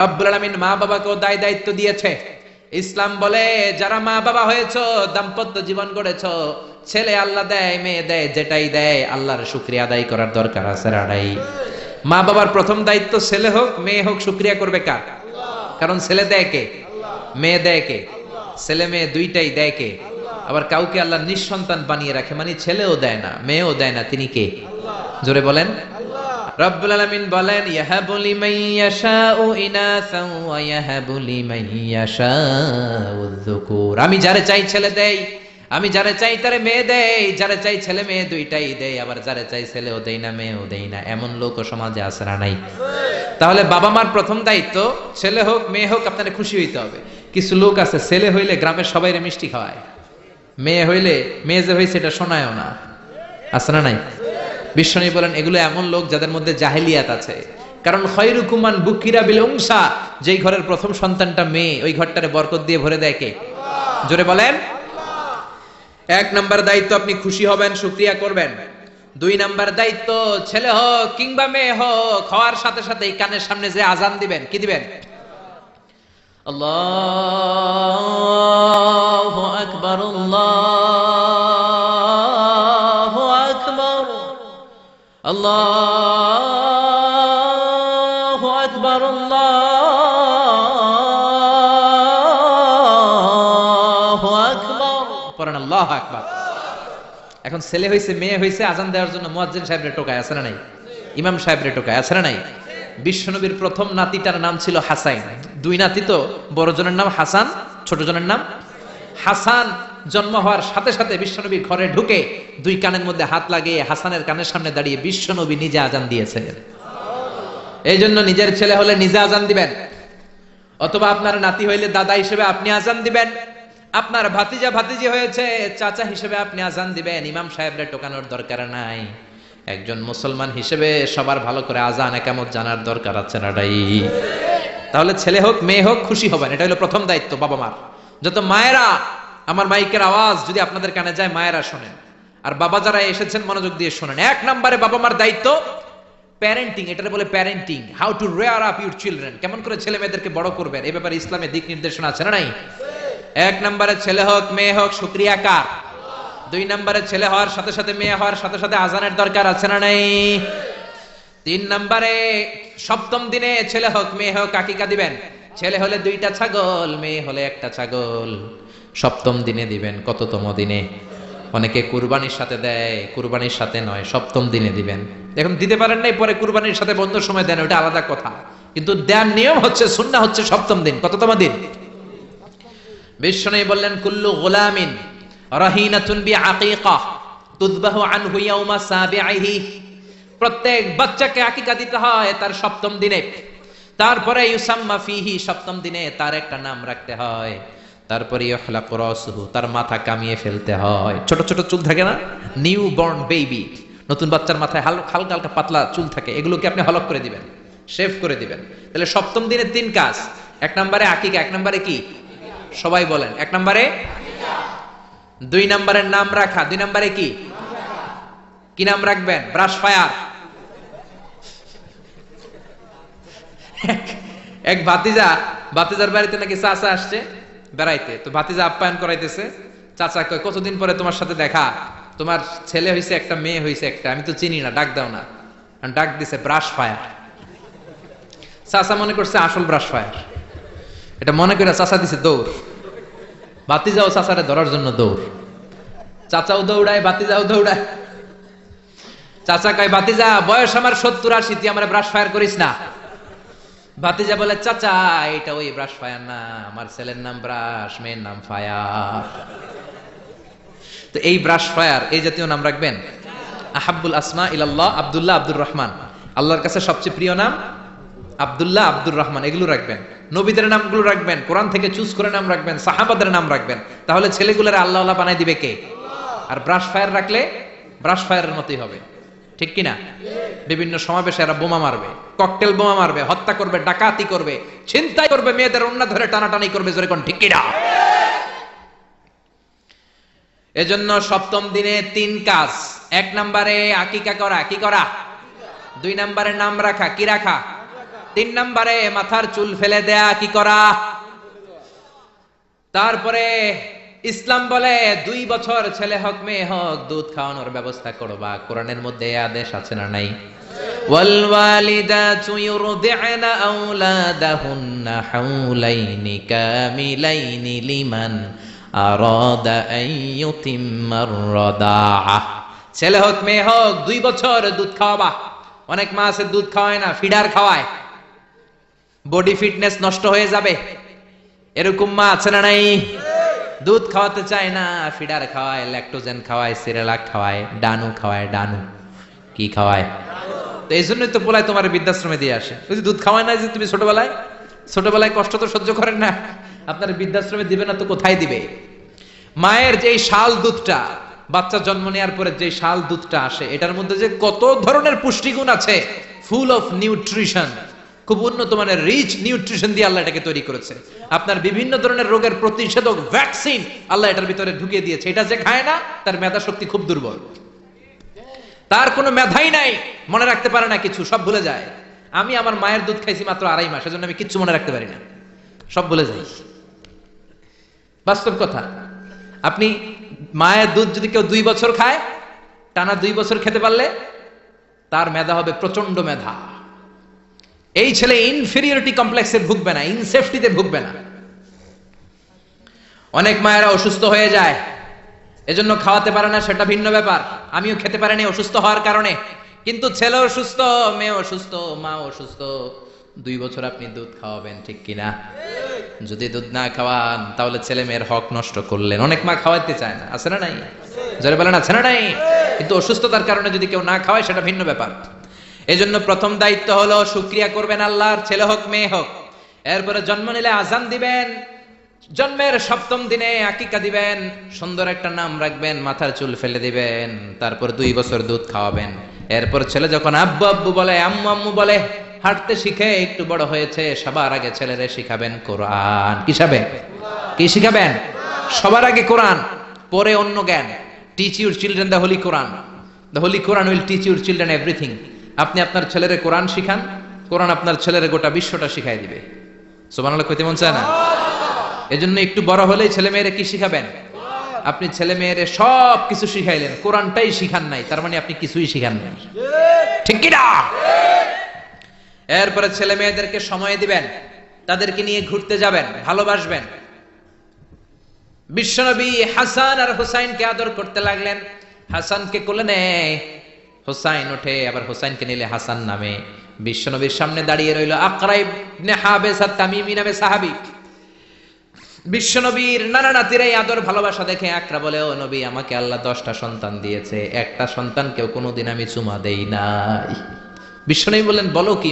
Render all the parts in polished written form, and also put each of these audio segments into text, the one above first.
রব্বুল আলামিন মা বাবাকেও দায়িত্ব দিয়েছে। ইসলাম বলে যারা মা বাবা হয়েছো, দাম্পত্য জীবন গড়েছো, ছেলে আল্লাহ দেয়, মেয়ে দেয়, যেটাই দেয় আল্লাহর শুকরিয়া আদায় করার দরকার আছে রাড়াই। মা বাবার প্রথম দায়িত্ব ছেলে হোক মেয়ে হোক শুকরিয়া করবে কার? কারণ ছেলে দেয় কে? মেয়ে দেয় কে? ছেলে মেয়ে দুইটাই দেয় কে? আবার কাউকে আল্লাহ নিঃসন্তান বানিয়ে রাখে, মানে ছেলেও দেয় না মেয়েও দেয় না, তিনি কে? জোরে বলেন। রব্বুল আলামিন বলেন ইয়াহাবু লিমান ইয়াশাউ ইনাসা ওয়া ইয়াহাবু লিমান ইয়াশাউ যুকুর। আমি যারে চাই ছেলে দেই, আমি যারে চাই তারে মেয়ে দেই, যারে চাই ছেলে মেয়ে দুইটাই দেই, আবার যারে চাই ছেলেও দেই না মেয়েও দেই না। এমন লোক সমাজে আছে না নাই? তাহলে বাবা মার প্রথম দায়িত্ব ছেলে হোক মেয়ে হোক আপনারা খুশি হইতে হবে। কিছু লোক আছে ছেলে হইলে গ্রামের সবাইরে মিষ্টি খাওয়ায়, মেয়ে হইলে মেয়ে যে হইছে এটা শোনায়ও না, আছে না নাই? বিশ্বনবী বলেন এগুলো এমন লোক যাদের মধ্যে জাহেলিয়াত আছে। কারণ খয়রুকুম মান বুকিরা বিল উনসা, যেই ঘরের প্রথম সন্তানটা মেয়ে ওই ঘরটারে বরকত দিয়ে ভরে দেয় কে? জোরে বলেন। এক নাম্বার দায়িত্ব আপনি খুশি হবেন, শুকরিয়া করবেন। দুই নাম্বার দায়িত্ব ছেলে হোক কিংবা মেয়ে হোক, হওয়ার সাথে সাথে কানের সামনে যে আজান দিবেন, কি দিবেন? আল্লাহু আকবার, আল্লাহু আকবার, আল্লাহু আকবার, আল্লাহু আকবার, পড়েন আল্লাহু আকবার। এখন ছেলে হইছে মেয়ে হইছে, আজান দেওয়ার জন্য মুয়াজ্জিন সাহেবরে টোকায়, আছে না নাই? ইমাম সাহেবরে টোকায়, আছে না নাই? বিশ্বনবীর প্রথম নাতিটার নাম ছিল হাসাইন। দুই নাতি তো, বড় জনের নাম হাসান, ছোট জনের নাম হাসান। জন্ম হওয়ার সাথে সাথে বিশ্বনবী ঘরে ঢুকে দুই কানের মধ্যে হাত লাগিয়ে হাসানের কানের সামনে দাঁড়িয়ে বিশ্বনবী নিজে আজান দিয়েছেন। এই জন্য নিজের ছেলে হলে নিজে আজান দিবেন, অথবা আপনার নাতি হইলে দাদা হিসেবে আপনি আজান দিবেন, আপনার ভাতিজা ভাতিজি হয়েছে চাচা হিসেবে আপনি আজান দিবেন। ইমাম সাহেবরে টোকানোর দরকার নাই। একজন মুসলমান হিসেবে সবার ভালো করে আজান একামত জানার দরকার আছে না নাই? তাহলে ছেলে হোক মেয়ে হোক খুশি হবেন, এটা হলো প্রথম দায়িত্ব বাবা মার। যত মায়েরা, আমার মাইকের আওয়াজ যদি আপনাদের কানে যায় মায়েরা শোনেন, আর বাবা যারা এসেছেন মনোযোগ দিয়ে শোনেন। এক নম্বরে বাবা মার দায়িত্ব প্যারেন্টিং, এটারে বলে parenting, how to rare up your children, কেমন করে ছেলে মেয়েদেরকে বড় করবেন এই ব্যাপারে ইসলামে দিক নির্দেশনা আছে না নাই? এক নম্বরে ছেলে হোক মেয়ে হোক শুকরিয়া কার? দুই নম্বরে ছেলে হওয়ার সাথে সাথে মেয়ে হওয়ার সাথে সাথে আজানের দরকার আছে না নাই? তিন নম্বরে সপ্তম দিনে ছেলে হোক মেয়ে হোক আকিকা দিবেন। ছেলে হলে দুইটা ছাগল, মেয়ে হলে একটা ছাগল, সপ্তম দিনে দিবেন। কততম দিনে? অনেকে কুরবানির সাথে দেয়, কুরবানির সাথে নয়, সপ্তম দিনে দিবেন। এখন দিতে পারেন নাই পরে কুরবানির সাথে বন্ধ সময় দেন, ওটা আলাদা কথা, কিন্তু দেন নিয়ম হচ্ছে সুন্নাহ হচ্ছে সপ্তম দিন। কততম দিন? বিশ্বনবী বললেন কুল্লু গুলামিন রাহিনাতুন বিআকিকাহ তুযবাহু আনহু ইয়াওমা সাবিহি, প্রত্যেক বাচ্চাকে আকিকা দিতে হয় তার সপ্তম দিনে। তারপরে ইউসাম্মা ফিহি, সপ্তম দিনে তার একটা নাম রাখতে হয়। তারপরে ইহলাকু রাসুহু, তার মাথা কামিয়ে ফেলতে হয়। ছোট ছোট চুল থাকে না, নিউ বর্ন বেবি, নতুন বাচ্চার মাথায় হালকা হালকা পাতলা চুল থাকে, এগুলোকে আপনি হলক করে দিবেন, শেভ করে দিবেন। তাহলে সপ্তম দিনে তিন কাজ। এক নম্বরে আকিকা, এক নম্বরে কি? সবাই বলেন। এক নম্বরে দুই নম্বরের নাম রাখা, দুই নম্বরে কি? কি নাম রাখবেন? Brush fire. এক ভাতিজার বাড়িতে নাকি চাচা আসছে বেড়াইতে, তো ভাতিজা আপ্যায়ন করাইতেছে। চাচা কয় কতদিন পরে তোমার সাথে দেখা, তোমার ছেলে হইছে একটা মেয়ে হইছে একটা, আমি তো চিনি না, ডাক দাও না। ডাক দিছে ব্রাশ ফায়ার। চাচা মনে করছে আসল ব্রাশ ফায়ার, এটা মনে করে চাচা দিছে দৌড়। ভাতিজাও চাচারে ধরার জন্য দৌড়, চাচাও দৌড়ায় ভাতিজাও দৌড়ায়। চাচা কয় ভাতিজা বয়স আমার 70-80, তুই আমার ব্রাশ ফায়ার করিস না। ভাতিজা বলে চাচা এটা ওই ব্রাশ ফায়ার না, আমার ছেলের নাম ব্রাশ, মেয়ের নাম ফায়ার। তো এই ব্রাশ ফায়ার এই জাতীয় নাম রাখবেন। আহাব্বুল আসমা ইলাল্লাহ আব্দুল্লাহ আব্দুর রহমান, আল্লাহর কাছে সবচেয়ে প্রিয় নাম আব্দুল্লাহ আব্দুর রহমান, এগুলো রাখবেন। নবীদের নামগুলো রাখবেন, কোরআন থেকে চুজ করে নাম রাখবেন, সাহাবাদের নাম রাখবেন। তাহলে ছেলেগুলোর আল্লাহ আল্লাহ বানাই দিবে কে? আর ব্রাশ ফায়ার রাখলে ব্রাশ ফায়ারের মতোই হবে, ঠিক কিনা? বিভিন্ন সমাবেশে এরা বোমা মারবে, ককটেল বোমা মারবে, হত্যা করবে, ডাকাতি করবে, ছিনতাই করবে, মেয়েদের ওন্না ধরে টানাটানি করবে, জোরে কোন ঠিক কিনা? এজন্য সপ্তম দিনে তিন কাজ। এক নম্বরে আকিকা করা, কি করা? দুই নম্বরে নাম রাখা, কি রাখা? তিন নম্বরে মাথার চুল ফেলে দেয়া, কি করা? তারপরে ইসলাম বলে 2 বছর ছেলে হোক মেয়ে হোক দুধ খাওয়ানোর ব্যবস্থা করবা। কোরআনের মধ্যে এই আদেশ আছে না নাই? ওয়াল ওয়ালিদাতু ইউরদি'না আওলাদাহুন্না হাওলাইনি কামিলাইনি লিমান আরাদা আন ইউতিম্মার রাদাআ। ছেলে হোক মেয়ে হোক 2 বছর দুধ খাওয়াবা। অনেক মা আছে দুধ খাওয়ায় না, ফিডার খাওয়ায়, বডি ফিটনেস নষ্ট হয়ে যাবে, এরকম মা আছে না নাই? দুধ খাওয়াতে চায় না, ফিডার খাওয়ায়, ল্যাকটোজেন খাওয়ায়, সিরিয়ালাক খাওয়ায়, ডানু খাওয়ায়। ডানু কি খাওয়ায়? তো এই জন্যই তো বলায় তোমার বৃদ্ধাশ্রমে দিয়ে আসে। যদি দুধ খাওয়ায় না, যে তুমি ছোটবেলায় কষ্ট তো সহ্য করেন না, আপনার বৃদ্ধাশ্রমে দিবে না তো কোথায় দিবে? মায়ের যে শাল দুধটা, বাচ্চা জন্ম নেওয়ার পরে যে শাল দুধটা আসে, এটার মধ্যে যে কত ধরনের পুষ্টিগুণ আছে, ফুল অফ নিউট্রিশন, খুব উন্নত মানের রিচ নিউট্রিশন দিয়ে আল্লাহ এটাকে তৈরি করেছে। আপনার বিভিন্ন ধরনের রোগের প্রতিষেধক ভ্যাকসিন আল্লাহ এটার ভিতরে ঢুকিয়ে দিয়েছে। এটা যে খায় না, তার মেধা শক্তি খুব দুর্বল, তার কোনো মেধাই নাই, মনে রাখতে পারে না কিছু, সব ভুলে যায়। আমি আমার মায়ের দুধ খাইছি মাত্র 2.5 মাস, এজন্য আমি কিচ্ছু মনে রাখতে পারি না, সব ভুলে যাই। বাস্তব কথা। আপনি মায়ের দুধ যদি কেউ 2 বছর খায়, টানা 2 বছর খেতে পারলে তার মেধা হবে প্রচন্ড মেধা। এই ছেলে ইনফেরিয়রিটি কমপ্লেক্সে ভুগবে না, ইনসেফটিতে ভুগবে না। অনেক মায়েরা অসুস্থ হয়ে যায়, এজন্য খাওয়াতে পারে না, সেটা ভিন্ন ব্যাপার। আমিও খেতে পারিনি অসুস্থ হওয়ার কারণে, কিন্তু ছেলে অসুস্থ, মেয়ে অসুস্থ, মা অসুস্থ, 2 বছর আপনি দুধ খাওয়াবেন, ঠিক কিনা? যদি দুধ না খাওয়ান তাহলে ছেলে মেয়ের হক নষ্ট করলেন। অনেক মা খাওয়াতে চায় না, আছে না নাই? যারা বলেন আছে না নাই? কিন্তু অসুস্থতার কারণে যদি কেউ না খাওয়ায় সেটা ভিন্ন ব্যাপার। এজন্য প্রথম দায়িত্ব হলো শুকরিয়া করবেন আল্লাহর, ছেলে হোক মেয়ে হোক। এরপরে জন্ম নিলে আজান দিবেন, জন্মের 7ম দিনে আকিকা দিবেন, সুন্দর একটা নাম রাখবেন, মাথার চুল ফেলে দিবেন, তারপর 2 বছর দুধ খাওয়াবেন। এরপর ছেলে যখন আব্বু আব্বু বলে, আম্মু আম্মু বলে, হাঁটতে শিখে একটু বড় হয়েছে, সবার আগে ছেলেরে শিখাবেন কোরআন। কি শিখাবেন? সবার আগে কোরআন, পরে অন্য জ্ঞান। Teach your children the Holi Quran, the Holi Quran will teach your children everything. আপনি আপনার ছেলেরে কোরআন শিখান, কোরআন আপনার ছেলেরে গোটা বিশ্বটা শিখাই দিবে। সুবহানাল্লাহ কইতে মন চায় না? এজন্য একটু বড় হলেই ছেলে মেয়েরে কি শিখাবেন? আপনি ছেলে মেয়েরে সব কিছু শিখাইলেন, কোরআনটাই শিখান নাই, তার মানে আপনি কিছুই শিখান নাই, ঠিক কি না? এরপরে ছেলে মেয়েদেরকে সময় দিবেন, তাদেরকে নিয়ে ঘুরতে যাবেন, ভালোবাসবেন। বিশ্বনবী হাসান আর হুসাইনকে আদর করতে লাগলেন। হাসানকে কোলে নেয়, হুসাইন ওঠে, আবার হুসাইনকে নিলে হাসান নামে। বিশ্বনবীর সামনে দাঁড়িয়ে রইল আকরা ইবনে হাবেস আত-তামিমি নামে সাহাবী। বিশ্বনবীর নানা নাতির এই আদর ভালোবাসা দেখে আকরা বলে, ও নবী, আমাকে আল্লাহ 10টা সন্তান দিয়েছে, একটা সন্তানকেও কোনোদিন আমি চুমা দেই নাই। বিশ্বনবী বললেন, বলো কি?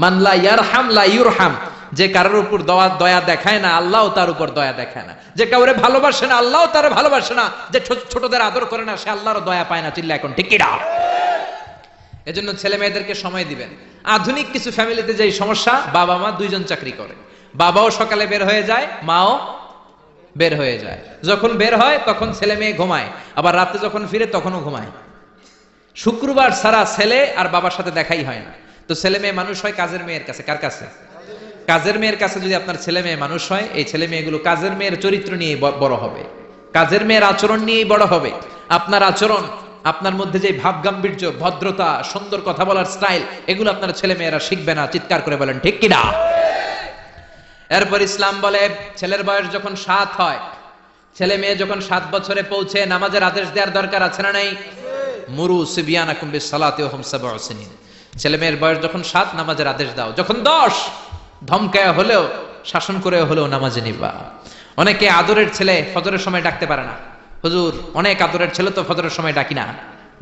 মানলা ইয়ারহাম লা ইউরহাম। যে কারোর উপর দয়া দেখায় না, আল্লাহও তার উপর দয়া দেখায় না। যে কাউরে ভালোবাসে না, আল্লাহও তার ভালোবাসে না। যে ছোটদের আদর করে না, সে আল্লাহর দয়া পায় না। চিল্লা এখন ঠিক কি না? এজন্য ছেলে মেয়েদেরকে সময় দিবেন। আধুনিক কিছু ফ্যামিলিতে যেই সমস্যা, বাবা মা 2জন চাকরি করে, বাবাও সকালে বের হয়ে যায়, মাও বের হয়ে যায়। যখন বের হয় তখন ছেলে মেয়ে ঘুমায়, আবার রাতে যখন ফিরে তখনও ঘুমায়। শুক্রবার ছাড়া ছেলে আর বাবার সাথে দেখাই হয় না। তো ছেলে মেয়ে মানুষ হয় কাজের মেয়ের কাছে। কার কাছে? কাজের মেয়ের কাছে। যদি আপনার ছেলে মেয়ে মানুষ হয়, এই ছেলে মেয়েগুলো কাজের মেয়ের চরিত্র নিয়ে বড় হবে, কাজের মেয়ের আচরণ নিয়েই বড় হবে। আপনার আচরণ, আপনার মধ্যে যে ভাব গাম্ভীর্য, ভদ্রতা, সুন্দর কথা বলার স্টাইল, এগুলো আপনার ছেলে মেয়েরা শিখবে না। চিৎকার করে বলেন ঠিক কিনা? এরপর ইসলাম বলে, ছেলের বয়স যখন 7 হয়, ছেলে মেয়ে যখন 7 বছরে পৌঁছে, নামাজের আদেশ দেওয়ার দরকার আছে না নাই? মুরু সিবিয়ানাকুম বিসসালাতি ওয়া হুম 7 সিনিন। ছেলে মেয়ের বয়স যখন 7, নামাজের আদেশ দাও। যখন 10, ধমকায় হলেও, শাসন করে হলেও নামাজে নিবা। অনেকে আদরের ছেলে ফজরের সময় ডাকতে পারে না। হুজুর, অনেক আদরের ছেলে তো ফজরের সময় ডাকি না,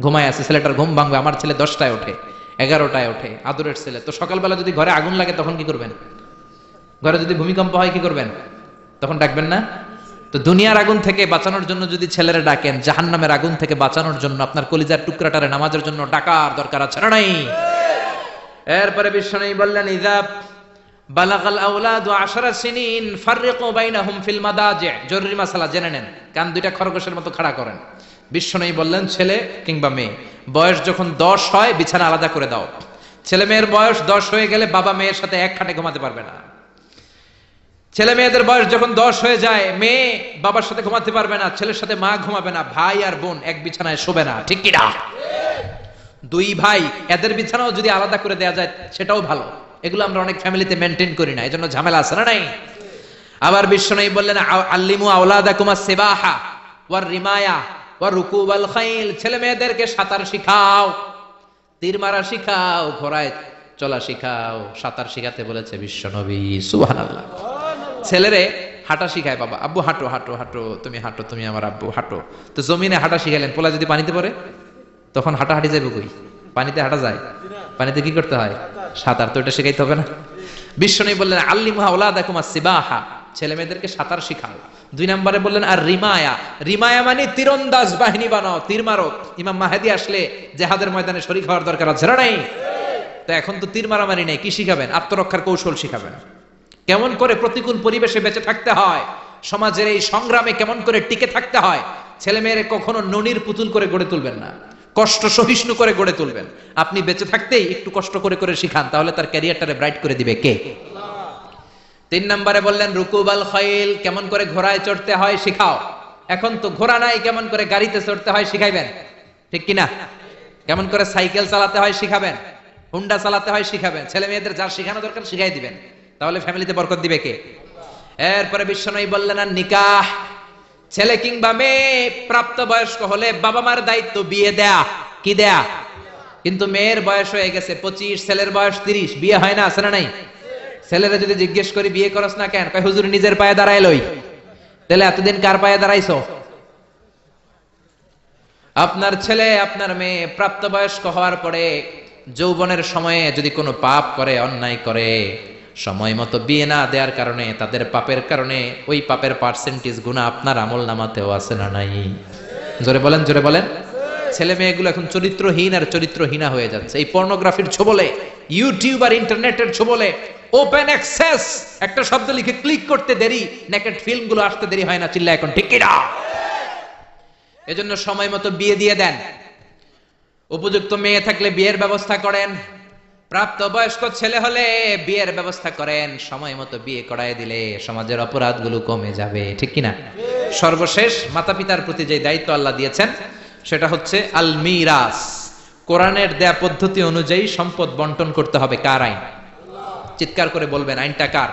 ঘুমায় আছে, ছেলেটার ঘুম ভাঙবে। আমার ছেলে 10টায় ওঠে, 11টায় ওঠে, আদরের ছেলে। তো সকালবেলা যদি ঘরে আগুন লাগে তখন কি করবেন? ঘরে যদি ভূমিকম্প হয় কি করবেন? তখন ডাকবেন না? তো দুনিয়ার আগুন থেকে বাঁচানোর জন্য যদি ছেলেরা ডাকেন, জাহান্নামের আগুন থেকে বাঁচানোর জন্য আপনার কলিজার টুকরাটারে নামাজের জন্য ডাকার দরকার আছে না নাই? এরপরে বিশ্বনবী বললেন, ইযা বালাগাল আওলাদু 10 সিনিন ফাররিকু বাইনাহুম ফিল মাদাজি'। জরুরি মাসালা জেনে নেন, কান দুইটা খরগোশের মতো খাড়া করেন। বিশ্বনবী বললেন, ছেলে কিংবা মেয়ে বয়স যখন 10 হয়, বিছানা আলাদা করে দাও। ছেলে মেয়ের বয়স 10 হয়ে গেলে বাবা মেয়ের সাথে এক খাটে ঘুমাতে পারবে না। ছেলে মেয়েদের বয়স যখন 10 হয়ে যায়, মেয়ে বাবার সাথে ঘুমাতে পারবে না, ছেলের সাথে মা ঘুমাবে না, ভাই আর বোন এক বিছানায় শোবে না, ঠিক কি না? দুই ভাই এদের বিছানাও যদি আলাদা করে দেয়া যায় সেটাও ভালো। এগুলো আমরা অনেক ফ্যামিলিতে মেনটেন করি না, এজন্য ঝামেলা আছে না নাই? আবার বিশ্বনবী বললেন আল্লিমু আওলাদাকুম আস-সিবাহা ওয়ার রিমায়া ওয়া রুকুবাল খাইল, ছেলে মেয়েদেরকে সাঁতার শিখাও, তীর মারা শিখাও, ঘোড়ায় চলা শিখাও। সাঁতার শিখাতে বলেছে বিশ্বনবী, সুবহানাল্লাহ। ছেলেরে হাঁটা শিখায় বাবা, আব্বু হাঁটো হাঁটো হাঁটো, তুমি হাঁটো, তুমি আমার আব্বু হাঁটো। তো জমিনে হাঁটা শিখালেন, পোলা যদি পানিতে পড়ে তখন হাঁটাহাঁটি যাবে কই? পানিতে হাঁটা যায়? পানিতে কি করতে হয়? সাঁতার। তো এটা শিখাইতে হবে না? বিশ্বনবী বললেন আল্লিমু আওলাদাকুম আস-সিবাহা, ছেলে মেয়েদেরকে সাঁতার শিখাও। 2 নম্বরে বললেন আর রিমায়া, রিমায়া মানে তীরন্দাজ বাহিনী বানাও, তীর মারো। ইমাম মাহদি আসলে জিহাদের ময়দানে শরীক হওয়ার দরকার আছে না নাই? তো এখন তো তীর মারামারি নেই, কি শিখাবেন? আত্মরক্ষার কৌশল শিখাবেন। কেমন করে প্রতিকূল পরিবেশে বেঁচে থাকতে হয়, সমাজের এই সংগ্রামে কেমন করে টিকে থাকতে হয়। ছেলে মেয়েরে কখনো ননির পুতুল করে গড়ে তুলবেন না, কষ্ট সহিষ্ণু করে গড়ে তুলবেন। আপনি বেঁচে থাকতেই একটু কষ্ট করে করে শিখান, তাহলে তার ক্যারিয়ারটারে ব্রাইট করে দিবে কে? 3 নম্বরে বললেন রুকুবাল খাইল, কেমন করে ঘোড়ায় চড়তে হয় শিখাও। এখন তো ঘোড়া নাই, কেমন করে গাড়িতে চড়তে হয় শিখাইবেন, ঠিক কিনা? কেমন করে সাইকেল চালাতে হয় শিখাবেন, হুন্ডা চালাতে হয় শিখাবেন। ছেলে মেয়েদের যা শিখানো দরকার শিখাই দিবেন, তাহলে ফ্যামিলিতে বরকত দিবে কে? এরপরে বিশ্বনবী বললেন আর নিকাহ, ছেলে কিংবা মেয়ে প্রাপ্তবয়স্ক হলে বাবা মার দায়িত্ব বিয়ে দেয়া। কি দেয়া? কিন্তু মেয়ের বয়স হয়ে গেছে 25, ছেলের বয়স 30, বিয়ে হয় না, আছে না নাই? ছেলেরা যদি জিজ্ঞেস করি বিয়ে করস না কেন, কয় হুজুর নিজের পায়ে দাঁড়াইলই। তাহলে এতদিন কার পায়ে দাঁড়াইছো? আপনার ছেলে আপনার মেয়ে প্রাপ্তবয়স্ক হওয়ার পরে যৌবনের সময়ে যদি কোনো পাপ করে, অন্যায় করে, সময় মতো বিয়ে না দেওয়ার কারণে, তাদের পাপের কারণে ওই পাপের পার্সেন্টেজ গুনাহ আপনার আমল নামাতেও আছে না নাই? জোরে বলেন, জোরে বলেন। ছেলে মেয়েগুলো এখন চরিত্রহীন আর চরিত্রহীনা হয়ে যাচ্ছে এই পর্নোগ্রাফির ছোবলে, ইউটিউব আর ইন্টারনেটের ছোবলে। ওপেন অ্যাক্সেস একটা শব্দ লিখে ক্লিক করতে দেরি, নেকেড ফিল্মগুলো আসতে দেরি হয় না, চিল্লা এখন ঠিক কি না? এজন্য সময় মতো বিয়ে দিয়ে দেন। উপযুক্ত মেয়ে থাকলে বিয়ের ব্যবস্থা করেন, প্রাপ্ত বয়স্ক ছেলে হলে বিয়ের ব্যবস্থা করেন। সময় মতো বিয়ে করায় দিলে সমাজের অপরাধগুলো কমে যাবে, ঠিক কিনা? সর্বশেষ মাতা পিতার প্রতি যে দায়িত্ব আল্লাহ দিয়েছেন সেটা হচ্ছে আল মিরাস। কোরআনের দেয়া পদ্ধতি অনুযায়ী সম্পদ বন্টন করতে হবে। কার আইন? চিৎকার করে বলবেন, আইনটা কার?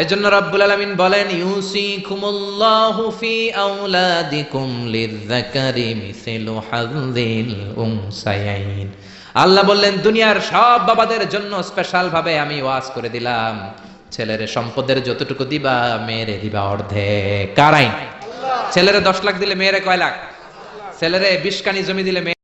এজন্য রব্বুল আলামিন বলেন ইউসিকুমুল্লাহু ফি আওলাদিকুম লিযযাকারি মিসলু হাযযিল উনসায়াইন। আল্লাহ বললেন দুনিয়ার সব বাবাদের জন্য স্পেশাল ভাবে আমি ওয়াজ করে দিলাম, ছেলের সম্পদের যতটুকু দিবা মেয়েরে দিবা অর্ধেক। কার আইন? ছেলেরে 10 লাখ দিলে মেয়েরে কয় লাখ? ছেলেরে 20 কানি জমি দিলে